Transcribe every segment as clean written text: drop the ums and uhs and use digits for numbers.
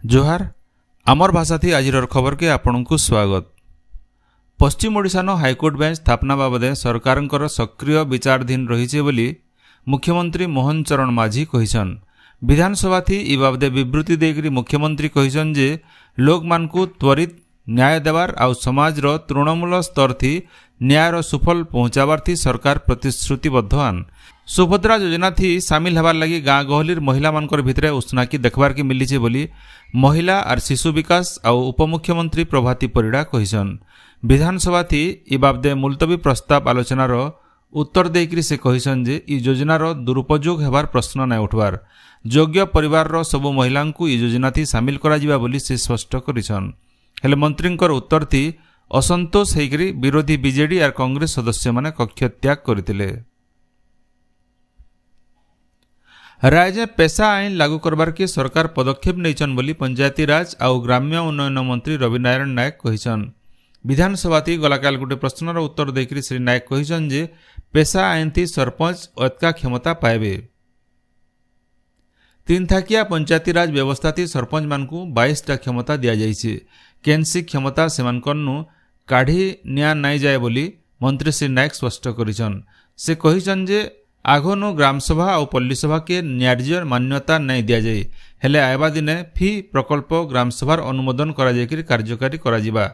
जोहार आमर भाषा थी आज खबर के आपण को स्वागत। पश्चिम ओडिशानो हाईकोर्ट बेंच स्थापना बाबदे सरकार सक्रिय विचाराधीन रही बोली मुख्यमंत्री मोहन चरण माझी कहिसन। विधानसभा थी इ बाबदे विवृत्ति देकरी मुख्यमंत्री कहिसन जे लोक मानकु त्वरित न्याय देवार आउ समाज रो तृणमूल स्तर थी न्यायर सुफल पहुंचाबार थी सरकार प्रतिश्रुतिबद्ध आन। सुभद्रा योजना थी सामिल हबार लगी गाँ गहलिर महिला मानकर भितरे उष्णाकी देखबार के मिली बोली महिला और शिशु विकास आउ उपमुख्यमंत्री प्रभाती परिड़ा कहिसन। विधानसभा थी इ बाबदे मुलतवी प्रस्ताव आलोचनार उत्तर देकरी से कहिसन जे इ योजनार दुरुपयोग हेबार प्रश्न नाय उठबार योग्य परिवार रो सबु महिला को इ योजना थी सामिल करा जिबा बोली से स्पष्ट करिसन। हेले मंत्रींकर उत्तर थी असंतोष हेकरी विरोधी बीजेडी और कांग्रेस सदस्य माने कक्ष त्याग करथिले। राज्य पेशा आईन लागू करबार के सरकार पदक्षेप नैचन बोली पंचायती राज आउ ग्राम्य उन्नयन मंत्री रवि नारायण नायक कहिसन। विधानसभा थी गलाकाल गोटे प्रश्नर उत्तर देकरी श्री नायक कहिसन जे पेशा आईन थी सरपंच अतका क्षमता पाएबे। 3 थाकिया पंचायती राज व्यवस्था थी सरपंच मानकु 22टा क्षमता दिया जाइछे। केनसी क्षमता सेमानकन्नु काढ़ी निया नाई जाए बोली मंत्री श्री नायक स्पष्ट करिसन। से कहिसन जे आगनु ग्रामसभा और पल्लीसभा के न्याय्य मान्यता नहीं दिया जाए हेले आयबा दिने फी प्रकल्प ग्रामसभार अनुमोदन करा जायकरी कार्यकारी करा जिबा।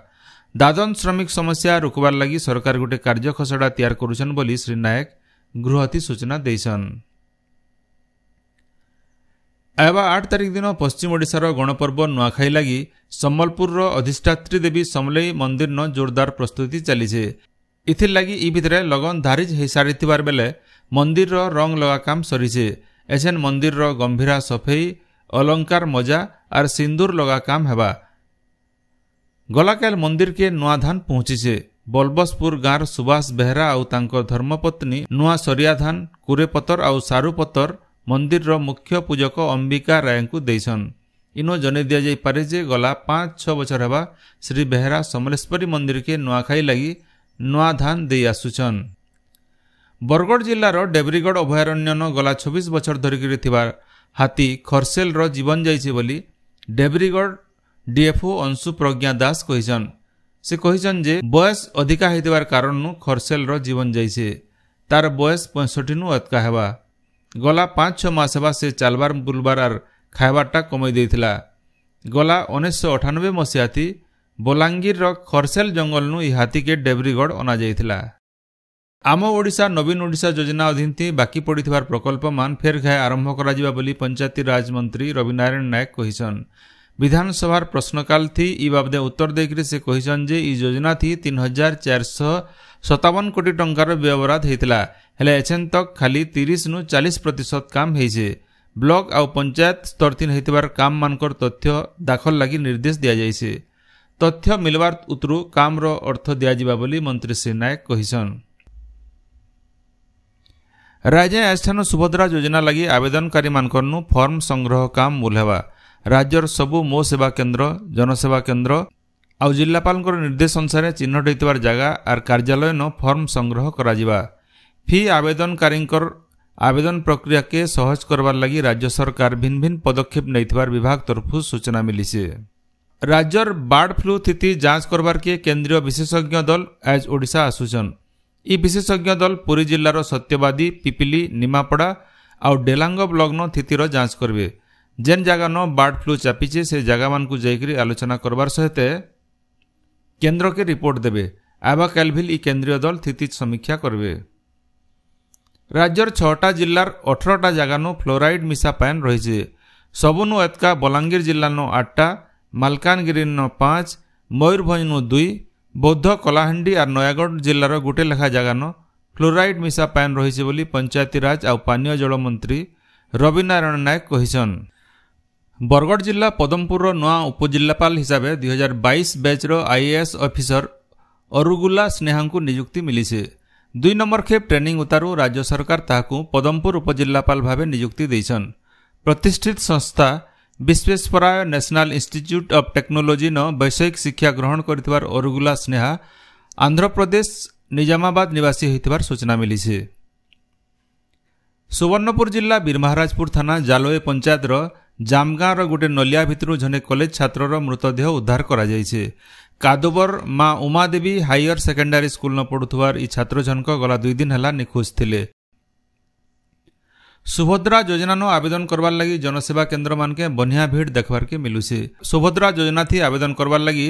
दादन श्रमिक समस्या रुकबार लगी सरकार गोटे कार्य खसड़ा तैयार करुछन बोली श्री नायक गृहती सूचना देइसन। आयबा 8 तारिख दिन पश्चिम ओडिशार गणपर्व नुआखाई लगी सम्बलपुर अधिष्ठात्री देवी समलेई मंदिर न जोरदार प्रस्तुति चलीছে। इथिर लगी इ भितरे लगन धारिज हो सारिथिबार बेले मंदिर रो रंग लगा काम सरीছে। एछन मंदिर रो गंभीरा सफेई अलंकार मजा और सिंदूर लगा काम हेबा। गलाकाल मंदिर के नुआ धान पहुंचीছে। बलबसपुर गाँर सुभाष बेहरा आउ तांको धर्मपत्नी नुआ सरिया धान कुरेपतर आउ सारुपतर मंदिर रो मुख्य पूजक अंबिका राय को देसन। इनो जने दिया जाई पारे जे गला 5-6 बछर हेबा श्री बेहरा समलेश्वरी मंदिर के नुआखाई लगी नुआ धान दे आसुछन। बरगढ़ जिल्लार डेब्रीगढ़ अभयारण्यन गला 26 बछर धरिकी थिबार हाथी खरसेल रो जीवन जाइछे बोली डेब्रीगढ़ डीएफओ अंशु प्रज्ञा दास कहिसन। से कहिसन जे बयस अधिका हेतिबार कारण खरसेल रो जीवन जाइछे। तार बयस 65 नु अतका हेबा। गला 5-6 मास हेबा से चालबार बुलबार आर खाइबारटा कमई देइथिला। गला 1998 मसीहा थी बलांगीर रो खरसेल जंगल नु इ हाथी के डेब्रीगढ़ अना जाइथिला। आम ओडिशा नवीन ओडिशा योजना अधीन थी बाकी पड़िथिबार प्रकल्प मान फेर घाय आरंभ करा जिबा बोली पंचायती राज मंत्री रवि नारायण नायक कहिसन। विधानसभार प्रश्नकाल थी इ बाबदे उत्तर देकरी से कहिसन जे इ योजना थी 3457 कोटी टंकार व्यवहार हेतिला हेले एछन तक खाली 30-40% काम हेइछे। ब्लॉक आउ पंचायत स्तर तीन हेतिबार काम मानकर तथ्य दाखल लगी निर्देश दिया जाइछे। तथ्य मिलबार उतरु काम रो अर्थ दिया जिबा बोली मंत्री श्री नायक कहिसन। राज्य आस्थान सुभद्रा योजना लगी आवेदनकारी मानकरनु फॉर्म संग्रह काम मुलहेबा। राज्यर सबु मो सेवा केन्द्र जनसेवा केन्द्र आउ जिल्लापालकर निर्देश अनुसार चिन्हट होइतबार जगह आर कार्यालय न फॉर्म संग्रह करा जिबा। फी आवेदनकारींकर आवेदन प्रक्रिया के सहज करबार लगी राज्य सरकार भिन्न भिन्न पदक्षेप नैथिबार विभाग तरफु सूचना मिलीছে। राज्यर बर्ड फ्लू स्थिति जांच करबार के केंद्रीय विशेषज्ञ दल आज ओडिशा आसुछन। इ विशेषज्ञ दल पुरी जिल्लार सत्यवादी पिपिली निमापड़ा आउ डेलांग ब्लॉक न स्थितिर जांच करबे। जेन जगह न बर्ड फ्लू चापिचे से जगह मान को जाइकरी आलोचना करबार सहित केंद्र के रिपोर्ट देबे। आबा कालभिल इ केंद्रीय दल स्थिति समीक्षा करबे। राज्यर 6टा जिल्लार 18टा जगह न फ्लोराइड मिसा पान रहिছে। सबुनु एतका बलांगीर जिल्ला न 8टा मालकानगिरी न 5 मयूरभंज न 2 बौद्ध कलाहांडी और नयागढ़ जिल्लार गोटे लेखा जगह न फ्लोराइड मिसा पान रहिছে बोली पंचायती राज और पानीय जल मंत्री रवि नारायण नायक कहिसन। बरगढ़ जिला पदमपुर नुआ उपजिल्लापाल हिसाब से 2022 बैच रो आईएएस ऑफिसर अरुगुला स्नेहा को नियुक्ति मिलीছে। 2 नंबर खेप ट्रेनिंग उतारू राज्य सरकार ताकू पदमपुर उपजिल्लापाल भावे नियुक्ति देइछन। प्रतिष्ठित संस्था Visvesvaraya national institute of technology न वैषयिक शिक्षा ग्रहण करथिबार अरुगुला स्नेहा आंध्र प्रदेश निजामाबाद निवासी होइथिबार सूचना मिलीছে। सुवर्णपुर जिला बीरमहाराजपुर थाना जालोए पंचायत ଜାମଗାଁର ଗୋଟିଏ ନଲିଆ ଭିତରୁ ଜଣେ କଲେଜ ଛାତ୍ରର ମୃତଦେହ ଉଦ୍ଧାର କରାଯାଇଛି। କାଦୋବର ମା ଉମାଦେବୀ ହାଇୟର ସେକେଣ୍ଡାରୀ ସ୍କୁଲ ପଢୁଥିବାର ଏହି ଛାତ୍ର ଜଣକ ଗଲା 2 ଦିନ ହେଲା ନିଖୋଜ ଥିଲେ। ସୁଭଦ୍ରା ଯୋଜନା ଆବେଦନ करवार लगी जनसेवा केन्द्र मान के बनिया भीड़ देखबार के मिलुছে। सुभद्रा योजना थी आवेदन करवार लगी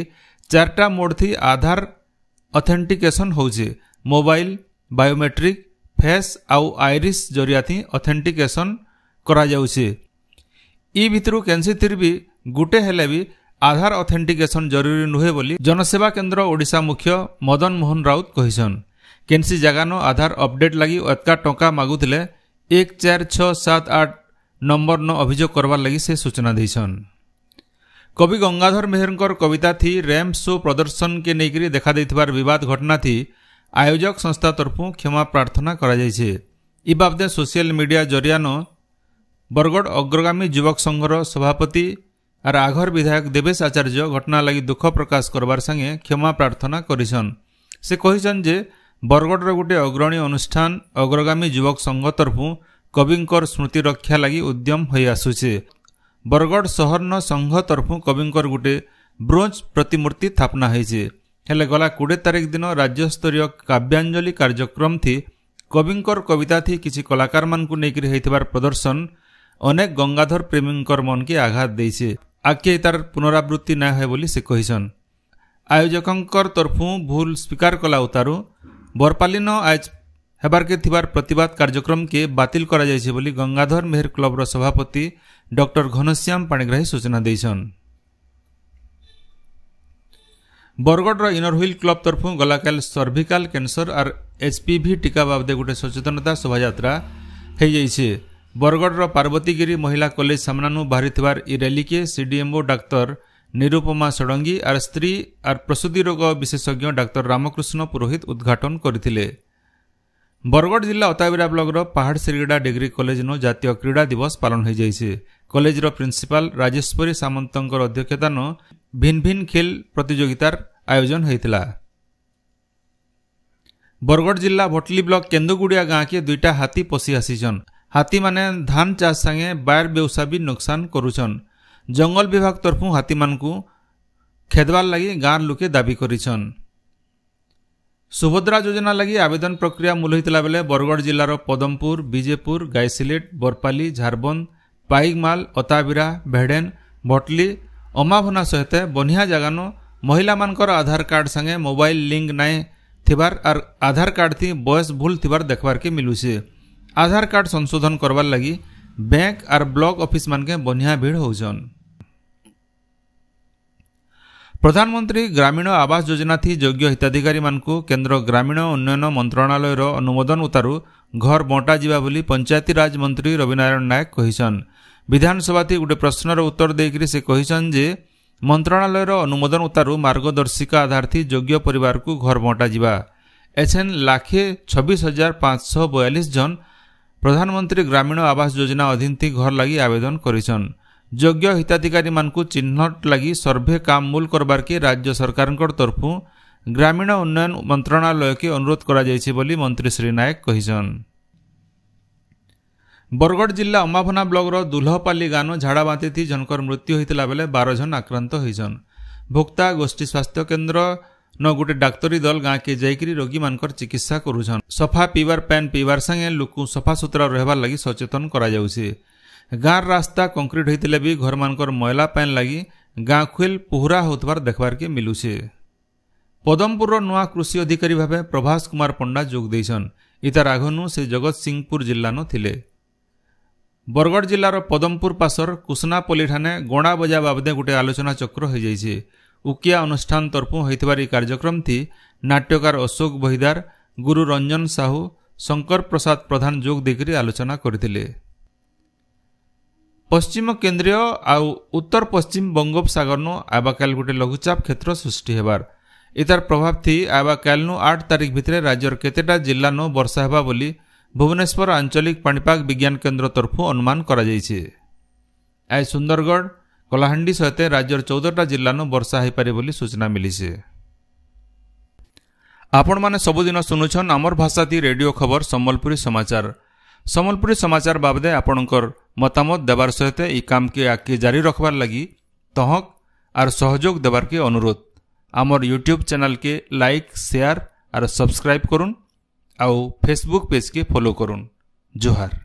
4टा मोड थी आधार ऑथेंटिकेशन होचे, मोबाइल बायोमेट्रिक फेस आउ आइरिस जरिया थी ऑथेंटिकेशन करा जाउছে। ई भितरु केनसी थी भी गुटे हेले भी आधार ऑथेंटिकेशन जरूरी नुहे बोली जनसेवा केन्द्र ओडिशा मुख्य मदन मोहन राउत कहिसन। केनसी जगह नो आधार अपडेट लगी एतका टंका मागुथिले 14678 नंबर न अभियोग करवार लगी से सूचना देछन। कवि गंगाधर मेहरकर कविता थी रैम्प शो प्रदर्शन के नेकरी देखा देथिबार विवाद घटना थी आयोजक संस्था तरफु क्षमा प्रार्थना करा जायछे। ई बाबदे सोशल मीडिया जरियान बरगढ़ अग्रगामी युवक संघर सभापति आर आघर विधायक देवेश आचार्य घटना लगी दुख प्रकाश करबार संगे क्षमा प्रार्थना करिसन। से कहिसन जे बरगढ़ गोटे अग्रणी अनुष्ठान अग्रगामी युवक संघ तरफु कविंकर स्मृति रक्षा लगी उद्यम होई आसुचे। बरगढ़ शहर न संघ तरफु कविंकर गोटे ब्रोंज प्रतिमूर्ति स्थापना होइछे। हेले गला 20 तारिख दिन राज्य स्तरीय काव्यांजलि कार्यक्रम थी कविंकर कविता थी किसी कलाकार मान को नेकरी हेतिबार प्रदर्शन अनेक गंगाधर प्रेमींकर मन के आघात देइछे। आके तार पुनरावृत्ति न होय बोली से कहिसन। आयोजकंकर तरफु भूल स्वीकार कला उतारू बरपाली न आज हेबार के थिबार प्रतिवाद कार्यक्रम के बातिल करा जायछे बोली गंगाधर मेहर क्लब रो सभापति डॉक्टर घनश्याम पाणिग्राही सूचना देइछन। बरगढ़ रो इनर व्हील क्लब तरफु गलाकाल सर्विकल कैंसर और एचपीवी टीका बाबदे गोटे सचेतनता शोभा यात्रा हो जाइछे। बरगढ़ रो पार्वतीगिरी महिला कॉलेज सामनानु बाहरी थिबार ई रैली के सीडीएमओ डाक्टर निरुपमा षडंगी और स्त्री और प्रसूति रोग विशेषज्ञ डाक्टर रामकृष्ण पुरोहित उद्घाटन करथिले। बरगढ़ जिला अताबिरा ब्लॉक रो पहाड़ सिरगड़ा डिग्री कॉलेज नो जातीय क्रीड़ा दिवस पालन हो जाइछे। कॉलेज रो प्रिंसिपाल राजेश्वरी सामंतंकर अध्यक्षता नो भिन्न भिन्न खेल प्रतियोगितार आयोजन होइतिला। बरगढ़ जिला भटली ब्लॉक केन्दुगुड़िया गाँ के 2टा हाथी पशि आसीछन। हाथी माने धान चाष संगे बायर बेउसा भी नुकसान करुछन। जंगल विभाग तरफु हाथी मान को खेदवार लगी गाँव लोके दाबी करिछन। सुभद्रा योजना लगी आवेदन प्रक्रिया मूल होता बेले बरगढ़ जिलार पदमपुर विजेपुर गायसिलेट बरपाली झारबंद पाइकमाल अताबिरा भेडेन भटली अमाभना सहित बनिया जगान महिला मानकर आधार कार्ड संगे मोबाइल लिंक नाए थिबार और आधार कार्ड थी बयस भूल थिबार देखबार के मिलुचे। आधार कार्ड संशोधन करवार लगी बैंक और ब्लॉक ऑफिस मान के बनिया भीड़ होउछन। प्रधानमंत्री ग्रामीण आवास योजना थी योग्य हिताधिकारी मानकु केंद्र ग्रामीण उन्नयन मंत्रणालय रो अनुमोदन उतारू घर बंटा जिबा बोली पंचायती राज मंत्री रविनारायण नायक कहिसन। विधानसभा थी गोटे प्रश्नर उत्तर देकरी से कहिसन जे मंत्रणालय रो अनुमोदन उतारू मार्गदर्शिका आधार थी योग्य परिवार को घर बंटा जिबा। एछन लाखे 26,542 जन प्रधानमंत्री ग्रामीण आवास योजना अधीन थी घर लगी आवेदन करिसन। योग्य हिताधिकारी मानकु चिन्हट लगी सर्वे काम मूल करबार के राज्य सरकार तरफु ग्रामीण उन्नयन मंत्रणालय के अनुरोध करा जायछि बोली मंत्री श्री नायक कहिसन। बरगढ़ जिला अमाभना ब्लॉक रो दुल्हपाली गानो झाड़ा बांती थी जनकर मृत्यु होइतिला बेले 12 जन आक्रांत होइछन। भोक्ता गोष्ठी स्वास्थ्य केन्द्र न गोटे डाक्तरी दल गाँ के जाइकरी रोगी मानकर चिकित्सा करुछन। सफा पीवार पैन पीवार संगे लोक सफा सुतरा रहबार लगी सचेतन करा जाउछि। गाँव रास्ता कंक्रीट होइतिले भी घर मानकर मैला पैन लगी गाँ खुल पुहरा होतबार देखबार के मिलुछे। पदमपुर नुआ कृषि अधिकारी भावे प्रभास कुमार पंडा जोग देइछन। इतार आगनु से जगत सिंहपुर जिल्ला न थिले। बरगढ़ जिलार पदमपुर पासर कुसनापल्ली ठाने गणा बजा बाबदे गोटे आलोचना चक्र हो जाइछे। उकिया अनुष्ठान तरफु होइतिबार ई कार्यक्रम थी नाट्यकार अशोक बहिदार गुरु रंजन साहू शंकर प्रसाद प्रधान जोग देकरी आलोचना करथिले। पश्चिम केन्द्रीय आउ उत्तर पश्चिम बंगोपसागर नो आबाकाल गोटे लघुचाप क्षेत्र सृष्टि हेबार इतार प्रभाव थी आबाकाल नु 8 तारिख भितरे राज्यर केतेटा जिल्ला नो वर्षा हेबा बोली भुवनेश्वर आंचलिक पाणीपाग विज्ञान केन्द्र तरफु अनुमान करा जायछि। आज सुंदरगढ़ कलाहांडी सहित राज्यर 14टा जिल्ला नो वर्षा हेइ पारे बोली सूचना मिलिছে। आपण माने सबुदिन सुनुछन अमर भाषा ती रेडियो खबर संबलपुरी समाचार। सम्बलपुरी समाचार बाबदे आपणकर मतामत देवार सहित ई काम के आगे जारी रखबार लगी तहक आर सहयोग देवार के अनुरोध। आमर यूट्यूब चैनल के लाइक शेयर और सब्सक्राइब करुन आउ फेसबुक पेज के फॉलो करुन। जोहार।